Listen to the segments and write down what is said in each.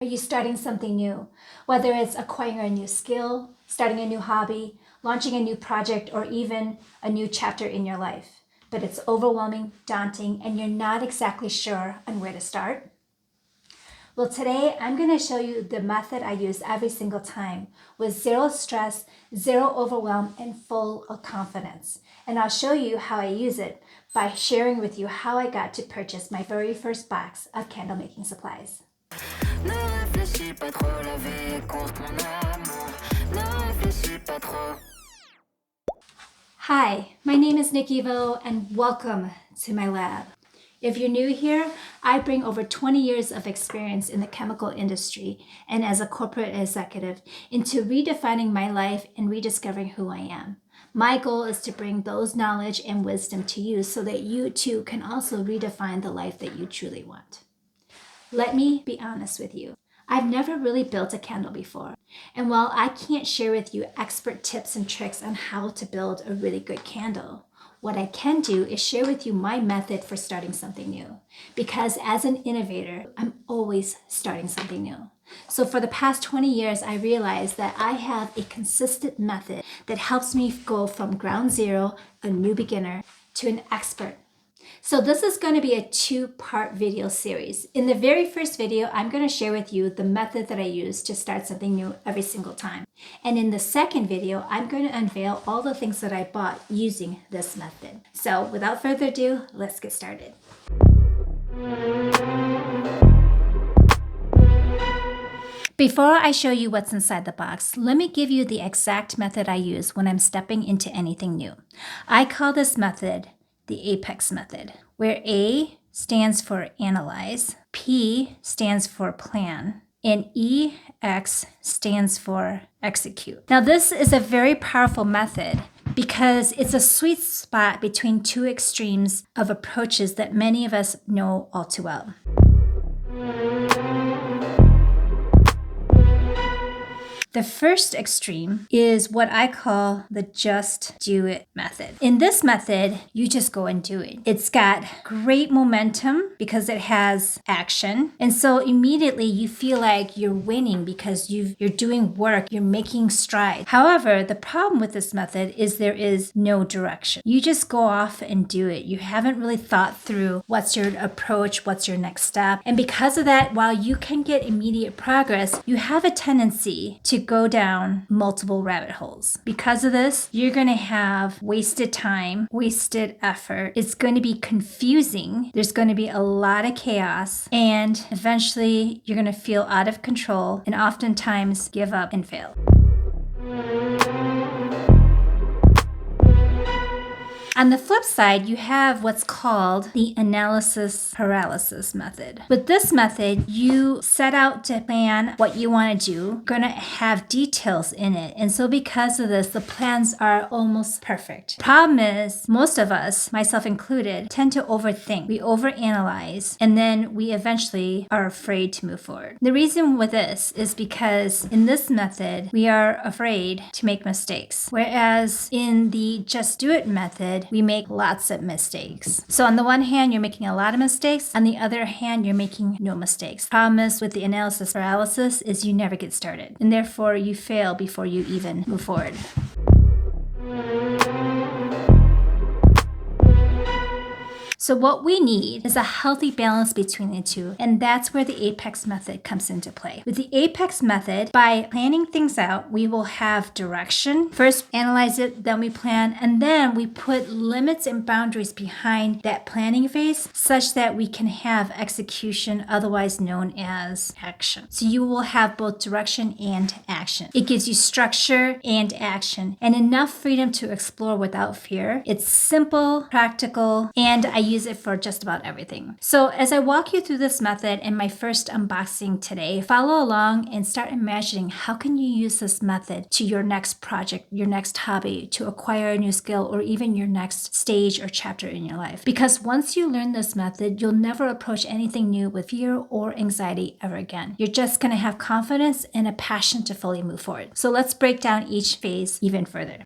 Are you starting something new? Whether it's acquiring a new skill, starting a new hobby, launching a new project, or even a new chapter in your life. But it's overwhelming, daunting, and you're not exactly sure on where to start? Well, today I'm going to show you the method I use every single time with zero stress, zero overwhelm, and full of confidence. And I'll show you how I use it by sharing with you how I got to purchase my very first box of candle making supplies. Ne réfléchis pas trop, la vie est courte, mon amour. Ne réfléchis pas trop. Hi, my name is Vicki No, and welcome to my lab. If you're new here, I bring over 20 years of experience in the chemical industry and as a corporate executive into redefining my life and rediscovering who I am. My goal is to bring those knowledge and wisdom to you so that you too can also redefine the life that you truly want. Let me be honest with you. I've never really built a candle before. And while I can't share with you expert tips and tricks on how to build a really good candle, what I can do is share with you my method for starting something new. Because as an innovator, I'm always starting something new. So for the past 20 years, I realized that I have a consistent method that helps me go from ground zero, a new beginner, to an expert. So this is going to be a two-part video series. In the very first video, I'm going to share with you the method that I use to start something new every single time. And in the second video, I'm going to unveil all the things that I bought using this method. So without further ado, let's get started. Before I show you what's inside the box, let me give you the exact method I use when I'm stepping into anything new. I call this method the APEX method, where A stands for analyze, P stands for plan, and EX stands for execute. Now this is a very powerful method because it's a sweet spot between two extremes of approaches that many of us know all too well. The first extreme is what I call the just do it method. In this method, you just go and do it. It's got great momentum because it has action. And so immediately you feel like you're winning because you're doing work, you're making strides. However, the problem with this method is there is no direction. You just go off and do it. You haven't really thought through what's your approach, what's your next step. And because of that, while you can get immediate progress, you have a tendency to go down multiple rabbit holes. Because of this, you're going to have wasted time, wasted effort. It's going to be confusing. There's going to be a lot of chaos, and eventually you're going to feel out of control and oftentimes give up and fail. On the flip side, you have what's called the analysis paralysis method. With this method, you set out to plan what you want to do. You're going to have details in it. And so because of this, the plans are almost perfect. Problem is, most of us, myself included, tend to overthink. We overanalyze, and then we eventually are afraid to move forward. The reason with this is because in this method, we are afraid to make mistakes. Whereas in the just do it method, we make lots of mistakes. So on the one hand, you're making a lot of mistakes. On the other hand, you're making no mistakes. Problem is with the analysis paralysis is you never get started. And therefore, you fail before you even move forward. So what we need is a healthy balance between the two, and that's where the APEX method comes into play. With the APEX method, by planning things out, we will have direction. First, analyze it, then we plan, and then we put limits and boundaries behind that planning phase such that we can have execution, otherwise known as action. So you will have both direction and action. It gives you structure and action and enough freedom to explore without fear. It's simple, practical, and I use it for just about everything. So as I walk you through this method in my first unboxing today, follow along and start imagining how can you use this method to your next project, your next hobby, to acquire a new skill, or even your next stage or chapter in your life. Because once you learn this method, you'll never approach anything new with fear or anxiety ever again. You're just going to have confidence and a passion to fully move forward. So let's break down each phase even further.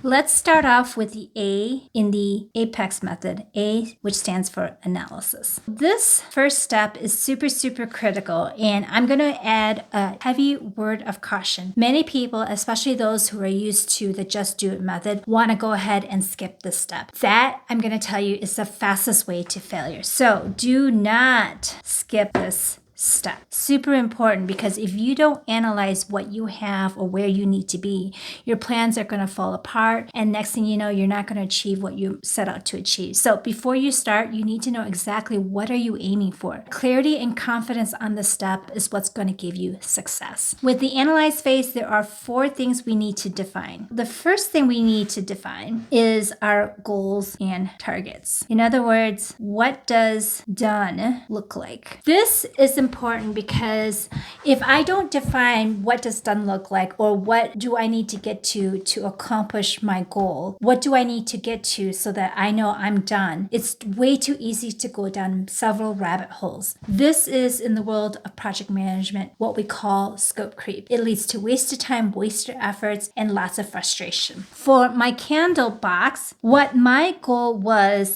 Let's start off with the A in the APEX method, A, which stands for analysis. This first step is super, super critical, and I'm going to add a heavy word of caution. Many people, especially those who are used to the just do it method, want to go ahead and skip this step. That, I'm going to tell you, is the fastest way to failure. So do not skip this step. Super important, because if you don't analyze what you have or where you need to be, your plans are going to fall apart, and next thing you know, you're not going to achieve what you set out to achieve. So before you start, you need to know exactly what are you aiming for. Clarity and confidence on the step is what's going to give you success. With the analyze phase, there are 4 things we need to define. The first thing we need to define is our goals and targets. In other words, what does done look like? This is important because if I don't define what does done look like, or what do I need to get to accomplish my goal, what do I need to get to so that I know I'm done, it's way too easy to go down several rabbit holes. This is, in the world of project management, what we call scope creep. It leads to wasted time, wasted efforts, and lots of frustration. For my candle box, what my goal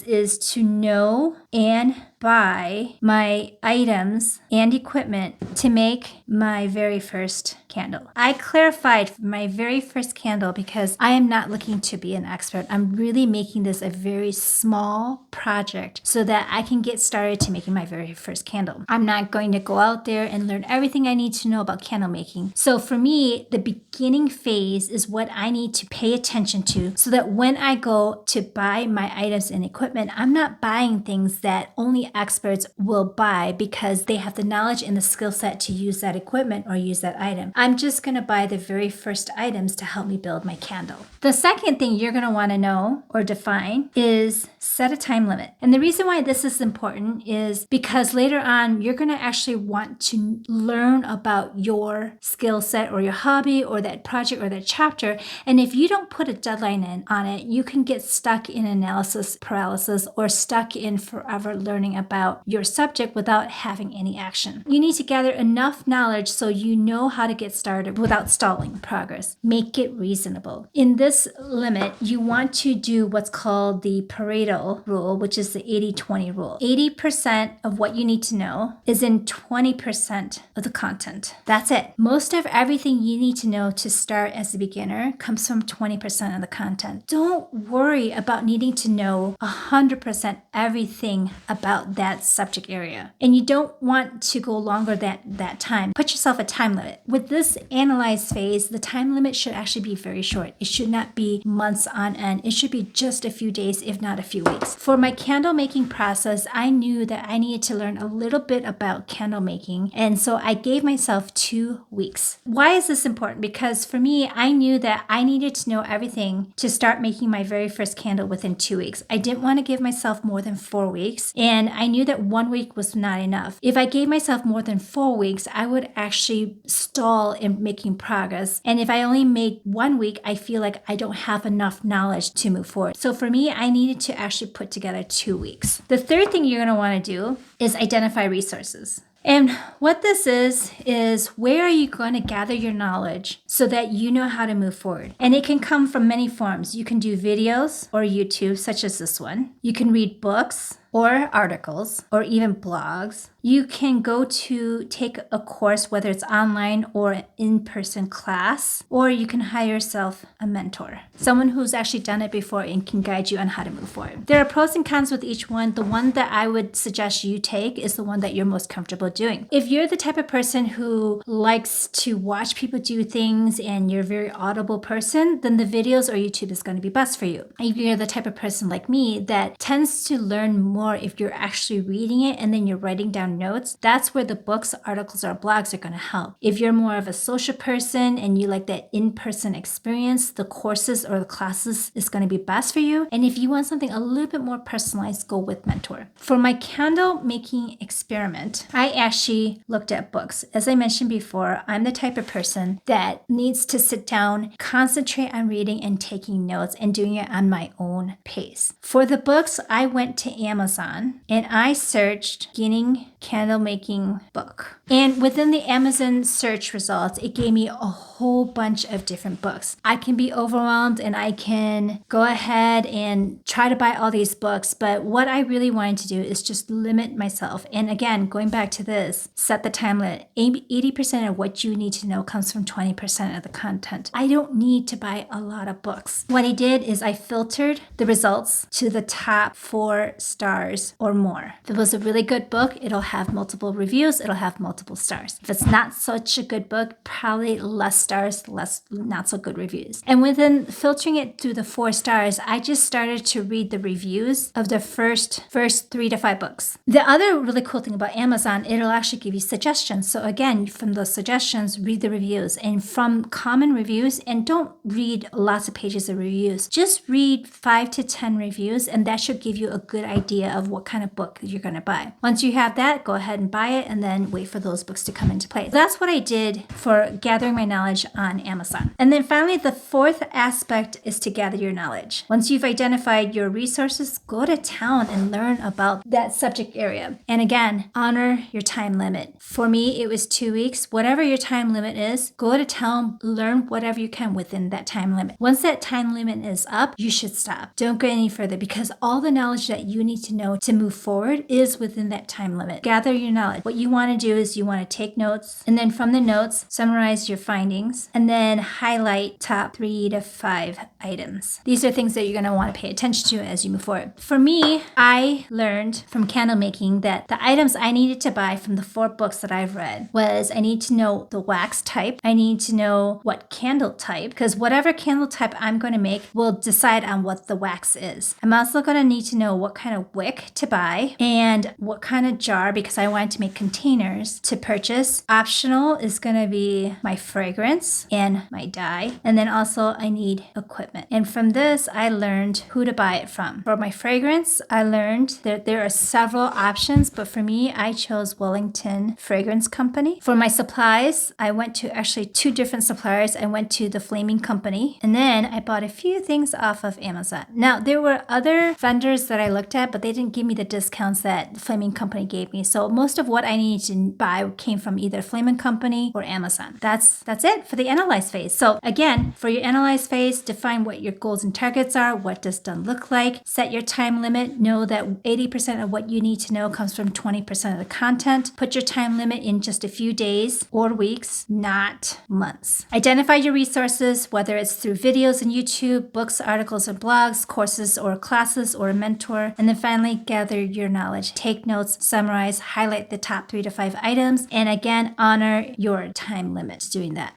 is to know and buy my items and equipment to make my very first candle. I clarified my very first candle because I am not looking to be an expert. I'm really making this a very small project so that I can get started to making my very first candle. I'm not going to go out there and learn everything I need to know about candle making. So for me, the beginning phase is what I need to pay attention to so that when I go to buy my items and equipment, I'm not buying things that only experts will buy because they have the knowledge and the skill set to use that equipment or use that item. I'm just going to buy the very first items to help me build my candle. The second thing you're going to want to know or define is set a time limit. And the reason why this is important is because later on, you're going to actually want to learn about your skill set or your hobby or that project or that chapter. And if you don't put a deadline on it, you can get stuck in analysis paralysis or stuck in forever learning about your subject without having any action. You need to gather enough knowledge so you know how to get started without stalling progress. Make it reasonable. In this limit, you want to do what's called the Pareto rule, which is the 80-20 rule. 80% of what you need to know is in 20% of the content. That's it. Most of everything you need to know to start as a beginner comes from 20% of the content. Don't worry about needing to know 100% everything about that subject area. And you don't want to go longer than that time. Put yourself a time limit. With this analyze phase, the time limit should actually be very short. It should not be months on end. It should be just a few days, if not a few weeks. For my candle making process, I knew that I needed to learn a little bit about candle making. And so I gave myself 2 weeks. Why is this important? Because for me, I knew that I needed to know everything to start making my very first candle within 2 weeks. I didn't want to give myself more than 4 weeks. And I knew that 1 week was not enough. If I gave myself more than 4 weeks, I would actually stall in making progress. And if I only made 1 week, I feel like I don't have enough knowledge to move forward. So for me, I needed to actually put together 2 weeks. The third thing you're going to want to do is identify resources. And what this is where are you going to gather your knowledge so that you know how to move forward? And it can come from many forms. You can do videos or YouTube, such as this one. You can read books or articles or even blogs. You can go to take a course, whether it's online or an in-person class, or you can hire yourself a mentor, someone who's actually done it before and can guide you on how to move forward. There are pros and cons with each one. The one that I would suggest you take is the one that you're most comfortable doing. If you're the type of person who likes to watch people do things and you're a very audible person, then the videos or YouTube is going to be best for you. If you're the type of person like me that tends to learn more if you're actually reading it and then you're writing down notes, that's where the books, articles, or blogs are going to help. If you're more of a social person and you like that in-person experience, the courses or the classes is going to be best for you. And if you want something a little bit more personalized, go with mentor. For my candle making experiment, I actually looked at books. As I mentioned before, I'm the type of person that needs to sit down, concentrate on reading and taking notes and doing it on my own pace. For the books, I went to Amazon and I searched beginning candle making book. And within the Amazon search results, it gave me a whole bunch of different books. I can be overwhelmed and I can go ahead and try to buy all these books, but what I really wanted to do is just limit myself. And again, going back to this, set the time limit. 80% of what you need to know comes from 20% of the content. I don't need to buy a lot of books. What I did is I filtered the results to the top 4 stars or more. If it was a really good book, it'll have multiple reviews, it'll have multiple stars. If it's not such a good book, probably less stars, less not so good reviews. And within filtering it through the 4 stars, I just started to read the reviews of the first 3 to 5 books. The other really cool thing about Amazon, it'll actually give you suggestions. So again, from those suggestions, read the reviews. And from common reviews, and don't read lots of pages of reviews, just read 5 to 10 reviews, and that should give you a good idea of what kind of book you're going to buy. Once you have that, go ahead and buy it and then wait for those books to come into play. That's what I did for gathering my knowledge on Amazon. And then finally, the 4th aspect is to gather your knowledge. Once you've identified your resources, go to town and learn about that subject area. And again, honor your time limit. For me, it was 2 weeks. Whatever your time limit is, go to town, learn whatever you can within that time limit. Once that time limit is up, you should stop. Don't go any further because all the knowledge that you need to know to move forward is within that time limit. Gather your knowledge. What you want to do is you want to take notes, and then from the notes, summarize your findings, and then highlight top 3 to 5 items. These are things that you're going to want to pay attention to as you move forward. For me, I learned from candle making that the items I needed to buy from the 4 books that I've read was I need to know the wax type. I need to know what candle type, because whatever candle type I'm going to make will decide on what the wax is. I'm also going to need to know what kind of wick to buy and what kind of jar, because I wanted to make containers to purchase. Optional is going to be my fragrance and my dye. And then also I need equipment. And from this, I learned who to buy it from. For my fragrance, I learned that there are several options, but for me, I chose Wellington Fragrance Company. For my supplies, I went to actually 2 different suppliers. I went to the Flaming Company, and then I bought a few things off of Amazon. Now, there were other vendors that I looked at, but they didn't give me the discounts that the Flaming Company gave me. So most of what I needed to buy came from either Flaming Company or Amazon. That's it for the analyze phase. So again, for your analyze phase, define what your goals and targets are. What does done look like? Set your time limit. Know that 80% of what you need to know comes from 20% of the content. Put your time limit in just a few days or weeks, not months. Identify your resources, whether it's through videos on YouTube, books, articles, or blogs, courses or classes, or a mentor. And then finally, gather your knowledge. Take notes, summarize, highlight the top 3 to 5 items, and again, honor your time limit doing that.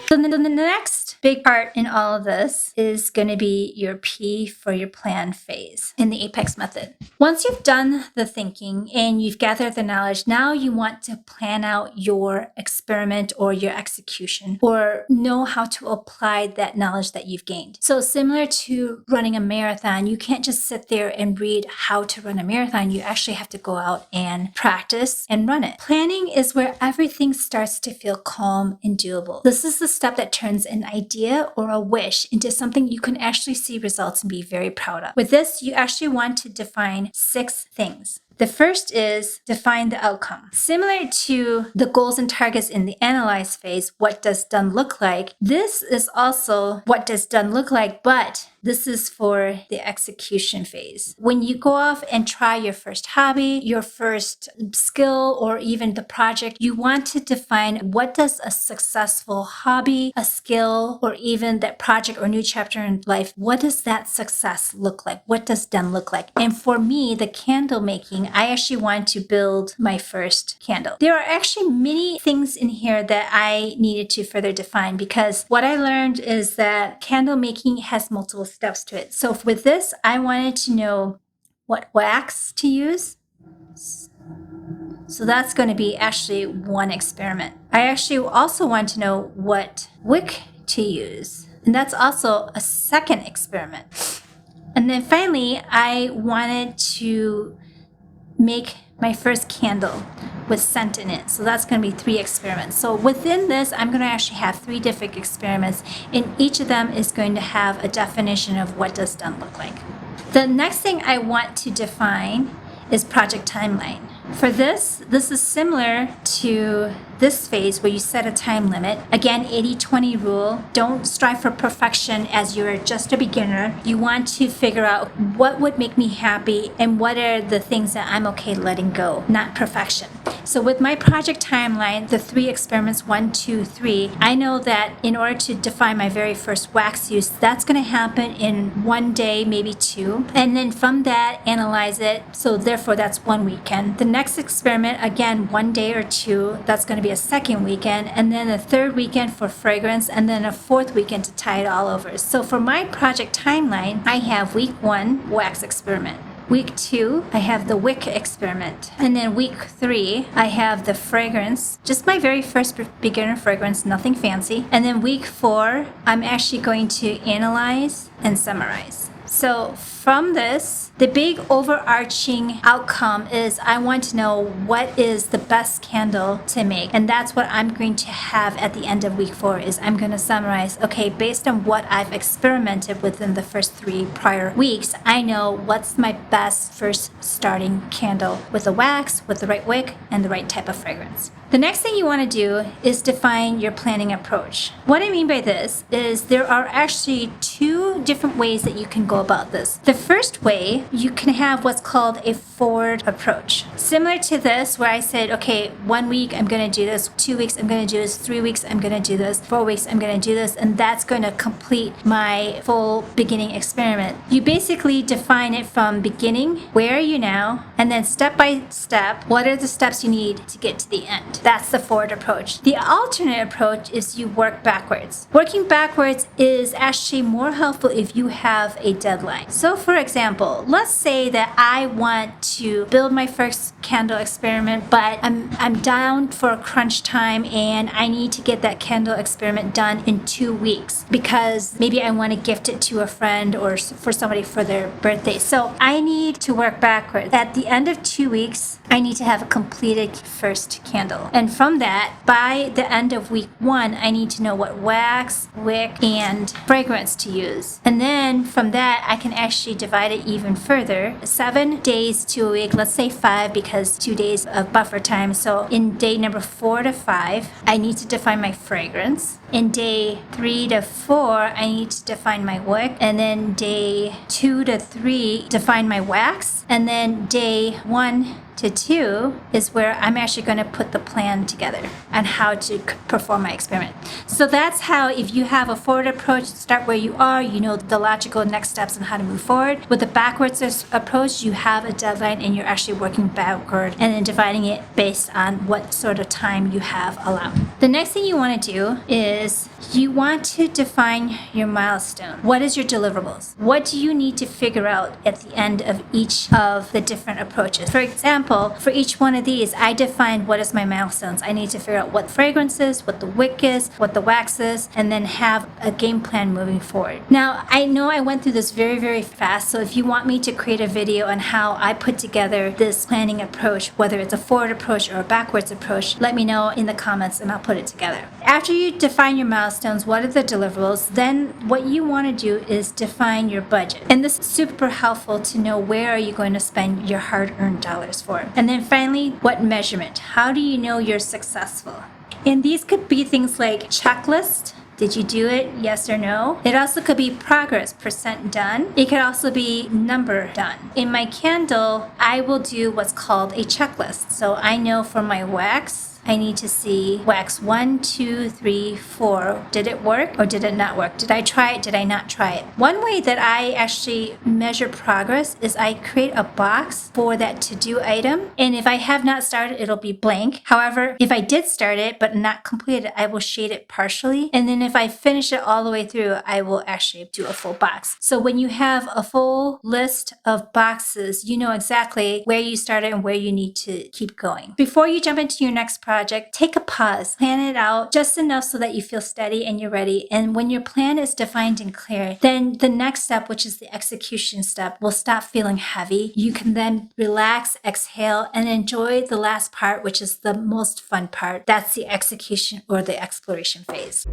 So the next big part in all of this is going to be your P for your plan phase in the Apex method. Once you've done the thinking and you've gathered the knowledge, now you want to plan out your experiment or your execution, or know how to apply that knowledge that you've gained. So similar to running a marathon, you can't just sit there and read how to run a marathon. You actually have to go out and practice and run it. Planning is where everything starts to feel calm and doable. This is the step that turns an idea or a wish into something you can actually see results and be very proud of. With this, you actually want to define 6 things. The first is define the outcome. Similar to the goals and targets in the analyze phase, what does done look like? This is also what does done look like, but this is for the execution phase. When you go off and try your first hobby, your first skill, or even the project, you want to define what does a successful hobby, a skill, or even that project or new chapter in life, what does that success look like? What does done look like? And for me, the candle making, I actually wanted to build my first candle. There are actually many things in here that I needed to further define, because what I learned is that candle making has multiple steps to it. So with this, I wanted to know what wax to use. So that's going to be actually one experiment. I actually also want to know what wick to use. And that's also a second experiment. And then finally, I wanted to make my first candle with scent in it. So that's going to be 3 experiments. So within this, I'm going to actually have 3 different experiments, and each of them is going to have a definition of what does done look like. The next thing I want to define is project timeline. For this is similar to this phase where you set a time limit. Again, 80-20 rule. Don't strive for perfection as you're just a beginner. You want to figure out what would make me happy and what are the things that I'm okay letting go, not perfection. So with my project timeline, the 3 experiments, 1, 2, 3, I know that in order to define my very first wax use, that's going to happen in 1 day, maybe 2. And then from that, analyze it. So therefore, that's 1 weekend. The next experiment, again, 1 day or 2, that's going to be a second weekend. And then a third weekend for fragrance, and then a 4th weekend to tie it all over. So for my project timeline, I have week 1, wax experiment. Week 2, I have the wick experiment. And then week 3, I have the fragrance, just my very first beginner fragrance, nothing fancy. And then week 4, I'm actually going to analyze and summarize. So from this, the big overarching outcome is I want to know what is the best candle to make. And that's what I'm going to have at the end of week 4 is I'm going to summarize, okay, based on what I've experimented within the first 3 prior weeks, I know what's my best first starting candle with the wax, with the right wick, and the right type of fragrance. The next thing you want to do is define your planning approach. What I mean by this is there are actually 2 different ways that you can go about this. The first way, you can have what's called a forward approach. Similar to this, where I said, okay, 1 week I'm going to do this, 2 weeks I'm going to do this, 3 weeks I'm going to do this, 4 weeks I'm going to do this, and that's going to complete my full beginning experiment. You basically define it from beginning, where are you now, and then step by step, what are the steps you need to get to the end. That's the forward approach. The alternate approach is you work backwards. Working backwards is actually more helpful if you have a deadline. So for example, let's say that I want to build my first candle experiment, but I'm down for a crunch time and I need to get that candle experiment done in 2 weeks because maybe I want to gift it to a friend or for somebody for their birthday. So I need to work backwards. At the end of 2 weeks, I need to have a completed first candle. And from that, by the end of week 1, I need to know what wax, wick, and fragrance to use. And then from that, I can actually divide it even further. 7 days to a week, let's say 5 because 2 days of buffer time. So in day number 4 to 5, I need to define my fragrance. In day 3 to 4, I need to define my wick. And then day 2 to 3, define my wax. And then day 1 to 2 is where I'm actually going to put the plan together on how to perform my experiment. So that's how, if you have a forward approach, start where you are, you know the logical next steps and how to move forward. With the backwards approach, you have a deadline and you're actually working backward and then dividing it based on what sort of time you have allowed. The next thing you want to do is you want to define your milestone. What is your deliverables? What do you need to figure out at the end of each of the different approaches? For example, for each one of these, I defined what is my milestones. I need to figure out what fragrance is, what the wick is, what the wax is, and then have a game plan moving forward. Now, I know I went through this very, very fast, so if you want me to create a video on how I put together this planning approach, whether it's a forward approach or a backwards approach, let me know in the comments and I'll put it together. After you define your milestones, what are the deliverables, then what you want to do is define your budget. And this is super helpful to know where are you going to spend your hard-earned dollars for. And then finally, what measurement? How do you know you're successful? And these could be things like checklist. Did you do it? Yes or no? It also could be progress, percent done. It could also be number done. In my candle, I will do what's called a checklist. So I know for my wax, I need to see wax 1, 2, 3, 4. Did it work or did it not work? Did I try it? Did I not try it? One way that I actually measure progress is I create a box for that to-do item. And if I have not started, it'll be blank. However, if I did start it but not complete it, I will shade it partially. And then if I finish it all the way through, I will actually do a full box. So when you have a full list of boxes, you know exactly where you started and where you need to keep going. Before you jump into your next project, take a pause, plan it out just enough so that you feel steady and you're ready. And when your plan is defined and clear, then the next step, which is the execution step, will stop feeling heavy. You can then relax, exhale, and enjoy the last part, which is the most fun part. That's the execution or the exploration phase.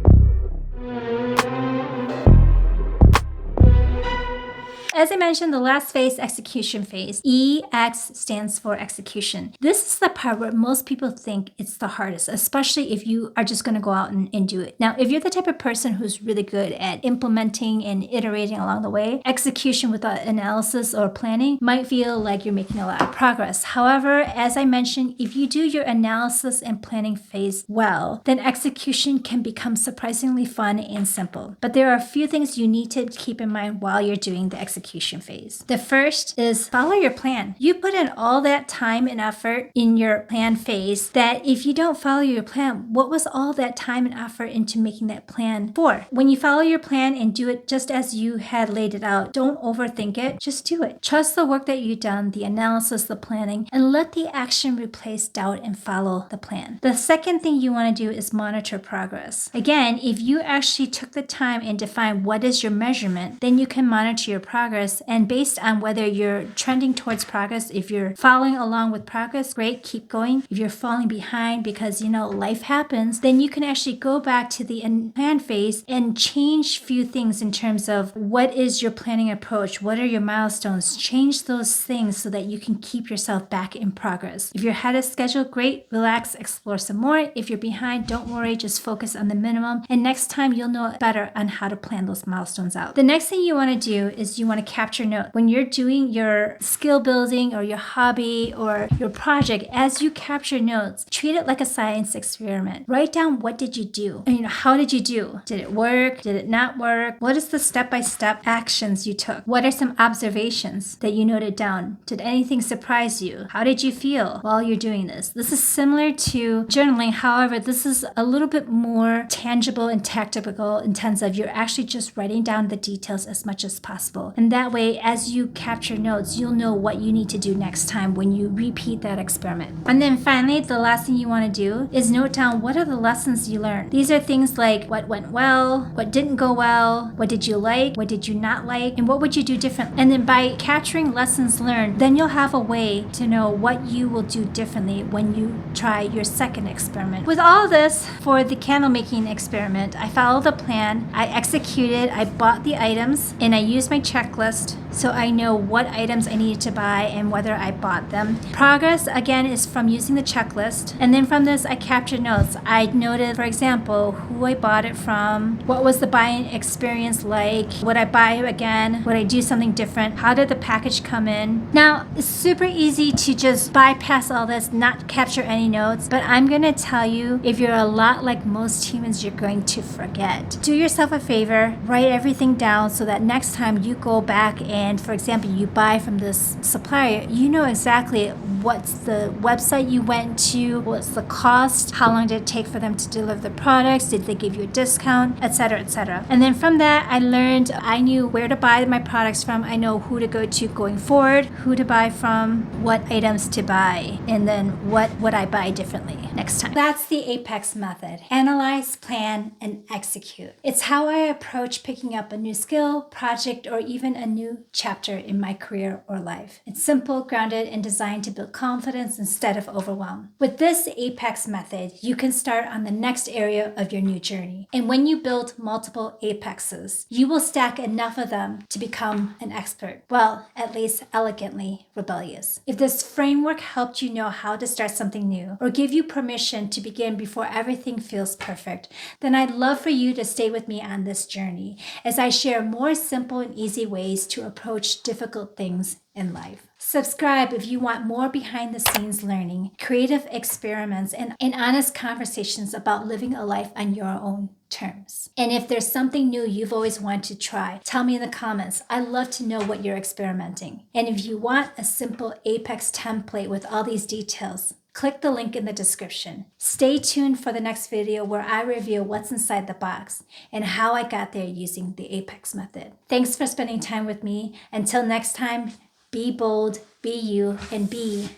As I mentioned, the last phase, execution phase. EX stands for execution. This is the part where most people think it's the hardest, especially if you are just going to go out and do it. Now, if you're the type of person who's really good at implementing and iterating along the way, execution without analysis or planning might feel like you're making a lot of progress. However, as I mentioned, if you do your analysis and planning phase well, then execution can become surprisingly fun and simple. But there are a few things you need to keep in mind while you're doing the execution phase. The first is follow your plan. You put in all that time and effort in your plan phase that if you don't follow your plan, what was all that time and effort into making that plan for? When you follow your plan and do it just as you had laid it out, don't overthink it, just do it. Trust the work that you've done, the analysis, the planning, and let the action replace doubt and follow the plan. The second thing you want to do is monitor progress. Again, if you actually took the time and defined what is your measurement, then you can monitor your progress, and based on whether you're trending towards progress, if you're following along with progress, great, keep going. If you're falling behind because life happens, then you can actually go back to the plan phase and change few things in terms of what is your planning approach, what are your milestones, change those things so that you can keep yourself back in progress. If you're ahead of schedule, great, relax, explore some more. If you're behind, don't worry, just focus on the minimum, and next time you'll know better on how to plan those milestones out. The next thing you want to do is you want to capture notes. When you're doing your skill building or your hobby or your project, as you capture notes, treat it like a science experiment. Write down, what did you do? How did you do? Did it work? Did it not work? What is the step-by-step actions you took? What are some observations that you noted down? Did anything surprise you? How did you feel while you're doing this? This is similar to journaling. However, this is a little bit more tangible and tactical in terms of you're actually just writing down the details as much as possible. And that way, as you capture notes, you'll know what you need to do next time when you repeat that experiment. And then finally, the last thing you want to do is note down, what are the lessons you learned? These are things like what went well, what didn't go well, what did you like, what did you not like, and what would you do differently? And then by capturing lessons learned, then you'll have a way to know what you will do differently when you try your second experiment. With all this, for the candle making experiment, I followed the plan, I executed, I bought the items, and I used my checklist so I know what items I needed to buy and whether I bought them. Progress, again, is from using the checklist. And then from this, I captured notes. I noted, for example, who I bought it from, what was the buying experience like, would I buy it again, would I do something different, how did the package come in. Now, it's super easy to just bypass all this, not capture any notes, but I'm going to tell you, if you're a lot like most humans, you're going to forget. Do yourself a favor, write everything down so that next time you go back and, for example, you buy from this supplier, you know exactly what's the website you went to, what's the cost, how long did it take for them to deliver the products, did they give you a discount, etc., etc. And then from that, I knew where to buy my products from, I know who to go to going forward, who to buy from, what items to buy, and then what would I buy differently next time. That's the APEX method. Analyze, plan, and execute. It's how I approach picking up a new skill, project, or even a new chapter in my career or life. It's simple, grounded, and designed to build confidence instead of overwhelm. With this APEX method, you can start on the next area of your new journey. And when you build multiple APEXs, you will stack enough of them to become an expert. Well, at least elegantly rebellious. If this framework helped you know how to start something new or give you permission to begin before everything feels perfect, then I'd love for you to stay with me on this journey as I share more simple and easy ways to approach difficult things in life. Subscribe if you want more behind the scenes learning, creative experiments, and honest conversations about living a life on your own terms. And if there's something new you've always wanted to try, tell me in the comments. I love to know what you're experimenting. And if you want a simple APEX template with all these details, click the link in the description. Stay tuned for the next video where I reveal what's inside the box and how I got there using the APEX method. Thanks for spending time with me. Until next time, be bold, be you, and be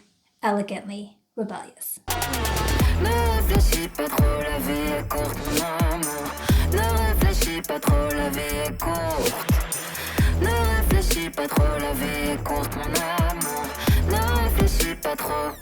elegantly rebellious. Ne réfléchis pas trop, la vie est courte, mon amour. Ne réfléchis pas trop, la vie est courte. Ne réfléchis pas trop, la vie est courte, mon amour. Ne réfléchis pas trop.